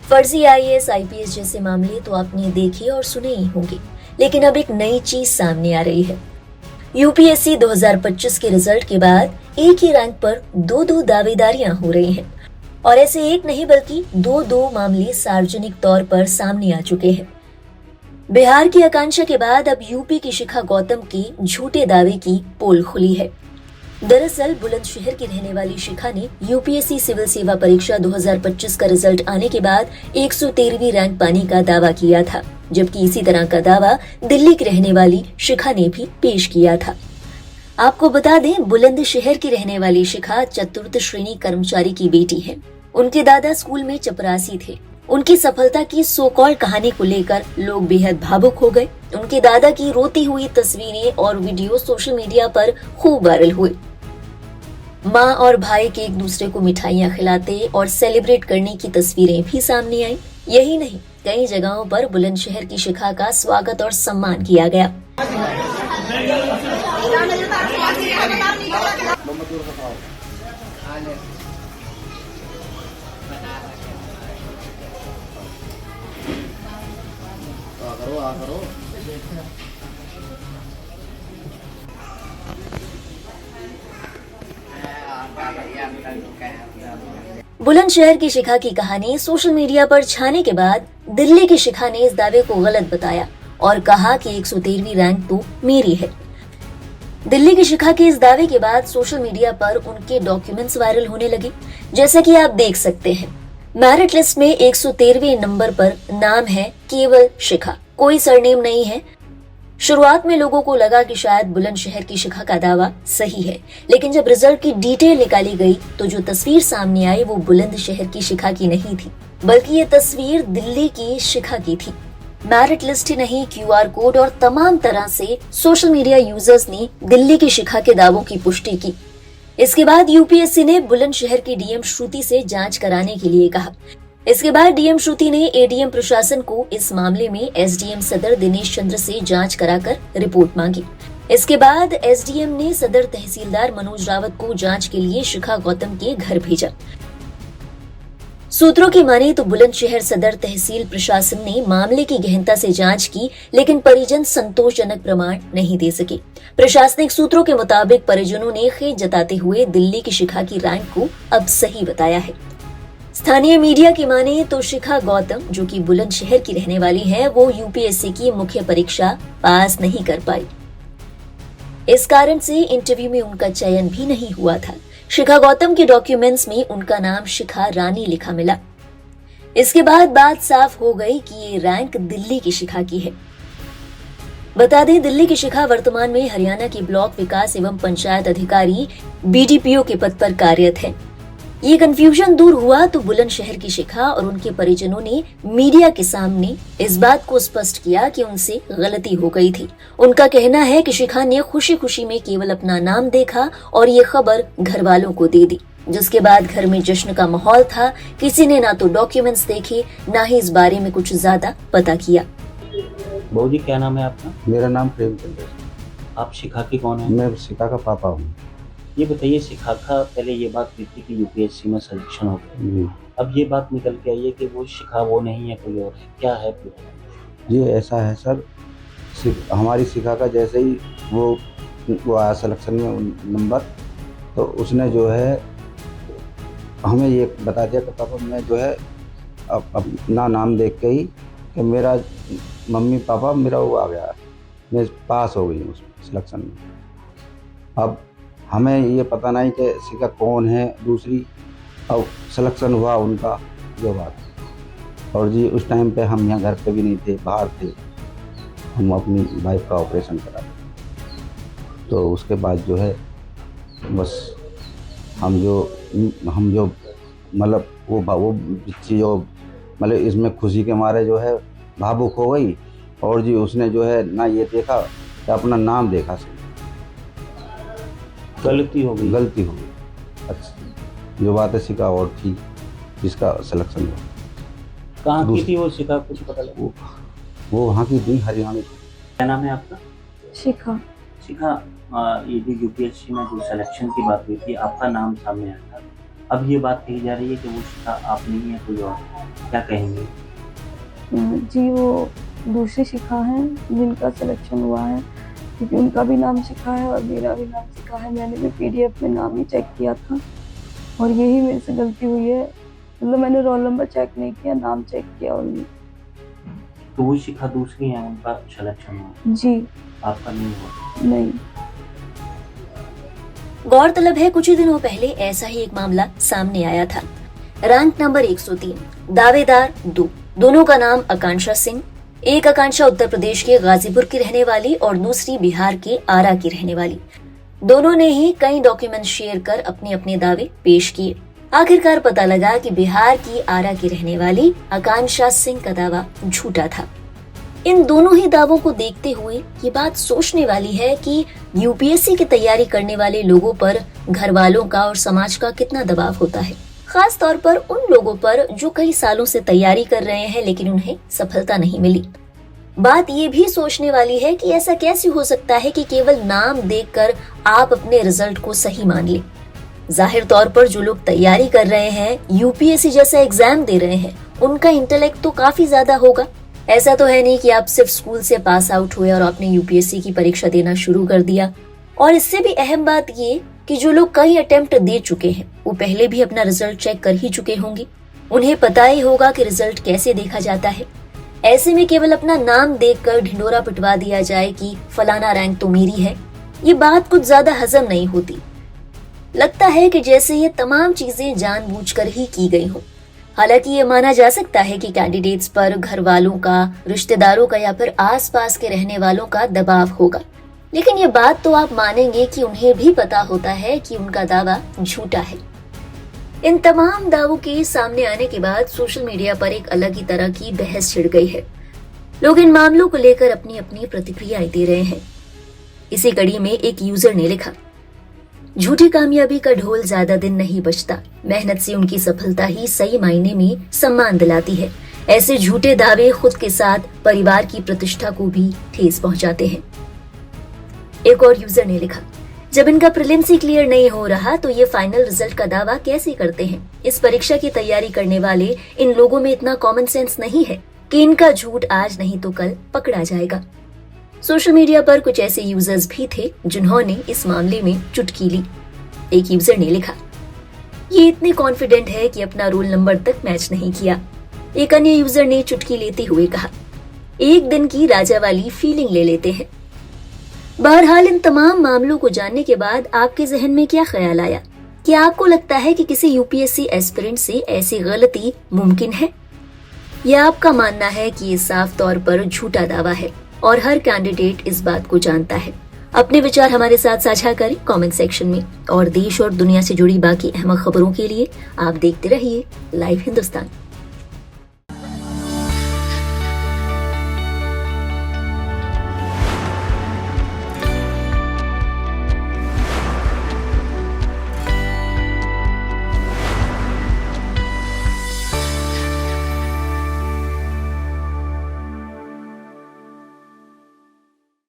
फर्जी IAS IPS जैसे मामले तो आपने देखे और सुने ही होंगे, लेकिन अब एक नई चीज सामने आ रही है। यूपीएससी 2025 के रिजल्ट के बाद एक ही रैंक पर दो दो दावेदारियां हो रही हैं, और ऐसे एक नहीं बल्कि दो दो मामले सार्वजनिक तौर पर सामने आ चुके हैं। बिहार की आकांक्षा के बाद अब यूपी की शिखा गौतम की झूठे दावे की पोल खुली है। दरअसल बुलंदशहर की रहने वाली शिखा ने यूपीएससी सिविल सेवा परीक्षा 2025 का रिजल्ट आने के बाद 113वीं रैंक पाने का दावा किया था, जबकि इसी तरह का दावा दिल्ली की रहने वाली शिखा ने भी पेश किया था। आपको बता दें, बुलंदशहर की रहने वाली शिखा चतुर्थ श्रेणी कर्मचारी की बेटी है। उनके दादा स्कूल में चपरासी थे। उनकी सफलता की सो कॉल कहानी को लेकर लोग बेहद भावुक हो गए। उनके दादा की रोती हुई तस्वीरें और वीडियो सोशल मीडिया पर खूब वायरल हुए। माँ और भाई के एक दूसरे को मिठाइयाँ खिलाते और सेलिब्रेट करने की तस्वीरें भी सामने आई। यही नहीं, कई जगहों पर बुलंदशहर की शिखा का स्वागत और सम्मान किया गया। बुलंदशहर की शिखा की कहानी सोशल मीडिया पर छाने के बाद दिल्ली की शिखा ने इस दावे को गलत बताया और कहा कि 113वीं रैंक तो मेरी है। दिल्ली की शिखा के इस दावे के बाद सोशल मीडिया पर उनके डॉक्यूमेंट्स वायरल होने लगे, जैसा कि आप देख सकते हैं। मेरिट लिस्ट में 113वें नंबर पर नाम है केवल शिखा, कोई सरनेम नहीं है। शुरुआत में लोगों को लगा कि शायद बुलंदशहर की शिखा का दावा सही है, लेकिन जब रिजल्ट की डिटेल निकाली गई तो जो तस्वीर सामने आई वो बुलंदशहर की शिखा की नहीं थी, बल्कि ये तस्वीर दिल्ली की शिखा की थी। मेरिट लिस्ट ही नहीं, क्यूआर कोड और तमाम तरह से सोशल मीडिया यूजर्स ने दिल्ली की शिखा के दावों की पुष्टि की। इसके बाद यूपीएससी ने बुलंदशहर की डीएम श्रुति से जांच कराने के लिए कहा। इसके बाद डीएम श्रुति ने एडीएम प्रशासन को इस मामले में एसडीएम सदर दिनेश चंद्र से जांच कराकर रिपोर्ट मांगी। इसके बाद एसडीएम ने सदर तहसीलदार मनोज रावत को जांच के लिए शिखा गौतम के घर भेजा। सूत्रों की माने तो बुलंदशहर सदर तहसील प्रशासन ने मामले की गहनता से जांच की, लेकिन परिजन संतोषजनक प्रमाण नहीं दे सके। प्रशासनिक सूत्रों के मुताबिक परिजनों ने खेद जताते हुए दिल्ली की शिखा की रैंक को अब सही बताया है। स्थानीय मीडिया की माने तो शिखा गौतम, जो कि बुलंदशहर की रहने वाली है, वो यूपीएससी की मुख्य परीक्षा पास नहीं कर पाई। इस कारण से इंटरव्यू में उनका चयन भी नहीं हुआ था। शिखा गौतम के डॉक्यूमेंट्स में उनका नाम शिखा रानी लिखा मिला। इसके बाद बात साफ हो गई कि ये रैंक दिल्ली की शिखा की है। बता दें, दिल्ली की शिखा वर्तमान में हरियाणा की ब्लॉक विकास एवं पंचायत अधिकारी बीडीपीओ के पद पर कार्यरत है। ये कंफ्यूजन दूर हुआ तो बुलंदशहर की शिखा और उनके परिजनों ने मीडिया के सामने इस बात को स्पष्ट किया कि उनसे गलती हो गई थी। उनका कहना है कि शिखा ने खुशी खुशी में केवल अपना नाम देखा और ये खबर घर वालों को दे दी, जिसके बाद घर में जश्न का माहौल था। किसी ने ना तो डॉक्यूमेंट्स देखे, ना ही इस बारे में कुछ ज्यादा पता किया। बहू जी, क्या नाम है आपका? मेरा नाम प्रेमचंद्र है। आप शिखा के कौन है? मैं शिखा का पापा हूँ। ये बताइए, शिखा का पहले ये बात हुई थी कि यूपीएससी में सिलेक्शन हो गया, अब ये बात निकल के आई है कि वो शिखा वो नहीं है, कोई और है। क्या है? जी ऐसा है सर, हमारी शिखा का जैसे ही वो आया सिलेक्शन में नंबर, तो उसने जो है हमें ये बता दिया कि पापा मैं जो है अपना नाम देख के ही कि मेरा मम्मी पापा मेरा वो आ गया, मैं पास हो गई उस सिलेक्शन में। अब हमें ये पता नहीं कि शिखा कौन है दूसरी, और सिलेक्शन हुआ उनका जो बात। और जी उस टाइम पे हम यहाँ घर पे भी नहीं थे, बाहर थे, हम अपनी वाइफ का ऑपरेशन करा। तो उसके बाद जो है बस हम जो मतलब वो बच्ची जो मतलब इसमें खुशी के मारे जो है भावुक हो गई, और जी उसने जो है ना ये देखा कि अपना नाम देखा सही, गलती हो गई। अच्छा, जो बात है शिखा और थी जिसका सिलेक्शन हुआ। कहाँ की थी वो शिखा, कुछ पता लगा? वो वहाँ की थी, हरियाणा की। क्या नाम है आपका? शिखा। शिखा, ये जो यूपीएससी में जो सिलेक्शन की बात हुई थी, आपका नाम सामने आया था, अब ये बात कही जा रही है कि वो शिखा आप नहीं है, कोई और, क्या कहेंगे? जी, वो दूसरी शिखा हैं जिनका सिलेक्शन हुआ है, क्योंकि उनका भी नाम शिखा है और मेरा भी नाम शिखा है। मैंने भी पीडीएफ में नाम ही चेक किया था और यही मेरे से गलती हुई है। मतलब मैंने रोल नंबर चेक नहीं किया, नाम चेक किया ओनली। तो वो शिखा दूसरी है, उनका सिलेक्शन हुआ, जी, आपका नहीं हुआ? नहीं। गौरतलब है कुछ ही दिनों पहले ऐसा ही एक मामला सामने आया था। रैंक नंबर 103, दावेदार 2, दोनों का नाम आकांक्षा सिंह। एक आकांक्षा उत्तर प्रदेश के गाजीपुर की रहने वाली और दूसरी बिहार के आरा की रहने वाली। दोनों ने ही कई डॉक्यूमेंट शेयर कर अपने अपने दावे पेश किए। आखिरकार पता लगा कि बिहार की आरा की रहने वाली आकांक्षा सिंह का दावा झूठा था। इन दोनों ही दावों को देखते हुए ये बात सोचने वाली है कि यूपीएससी की तैयारी करने वाले लोगों पर घर वालों का और समाज का कितना दबाव होता है, खास तौर पर उन लोगों पर जो कई सालों से तैयारी कर रहे हैं लेकिन उन्हें सफलता नहीं मिली। बात ये भी सोचने वाली है कि ऐसा कैसे हो सकता है कि केवल नाम देखकर आप अपने रिजल्ट को सही मान लें। जाहिर तौर पर जो लोग तैयारी कर रहे हैं, यूपीएससी जैसा एग्जाम दे रहे हैं, उनका इंटेलेक्ट तो काफी ज्यादा होगा। ऐसा तो है नहीं कि आप सिर्फ स्कूल से पास आउट हुए और आपने यूपीएससी की परीक्षा देना शुरू कर दिया। और इससे भी अहम बात ये कि जो लोग कई अटेम्प्ट दे चुके हैं वो पहले भी अपना रिजल्ट चेक कर ही चुके होंगे, उन्हें पता ही होगा कि रिजल्ट कैसे देखा जाता है। ऐसे में केवल अपना नाम देखकर ढिंडोरा पिटवा दिया जाए कि फलाना रैंक तो मेरी है, ये बात कुछ ज्यादा हजम नहीं होती। लगता है कि जैसे ये तमाम चीजें जानबूझकर ही की गई हो। हालांकि ये माना जा सकता है कि कैंडिडेट्स पर घर वालों का, रिश्तेदारों का या फिर आसपास के रहने वालों का दबाव होगा, लेकिन ये बात तो आप मानेंगे कि उन्हें भी पता होता है कि उनका दावा झूठा है। इन तमाम दावों के सामने आने के बाद सोशल मीडिया पर एक अलग ही तरह की बहस छिड़ गई है। लोग इन मामलों को लेकर अपनी अपनी प्रतिक्रियाएं दे रहे हैं। इसी कड़ी में एक यूजर ने लिखा, झूठी कामयाबी का ढोल ज्यादा दिन नहीं बजता, मेहनत से उनकी सफलता ही सही मायने में सम्मान दिलाती है। ऐसे झूठे दावे खुद के साथ परिवार की प्रतिष्ठा को भी ठेस पहुंचाते हैं। एक और यूजर ने लिखा, जब इनका प्रीलिम्स ही क्लियर नहीं हो रहा तो ये फाइनल रिजल्ट का दावा कैसे करते हैं। इस परीक्षा की तैयारी करने वाले इन लोगों में इतना कॉमन सेंस नहीं है कि इनका झूठ आज नहीं तो कल पकड़ा जाएगा। सोशल मीडिया पर कुछ ऐसे यूजर्स भी थे जिन्होंने इस मामले में चुटकी ली। एक यूजर ने लिखा, ये इतने कॉन्फिडेंट है कि अपना रोल नंबर तक मैच नहीं किया। एक अन्य यूजर ने चुटकी लेते हुए कहा, एक दिन की राजा वाली फीलिंग ले लेते हैं। बहरहाल इन तमाम मामलों को जानने के बाद आपके जहन में क्या ख्याल आया? क्या आपको लगता है कि किसी यूपीएससी एस्पिरेंट से ऐसी गलती मुमकिन है, या आपका मानना है कि ये साफ तौर पर झूठा दावा है और हर कैंडिडेट इस बात को जानता है? अपने विचार हमारे साथ साझा करें कमेंट सेक्शन में। और देश और दुनिया से जुड़ी बाकी अहम खबरों के लिए आप देखते रहिए लाइव हिंदुस्तान।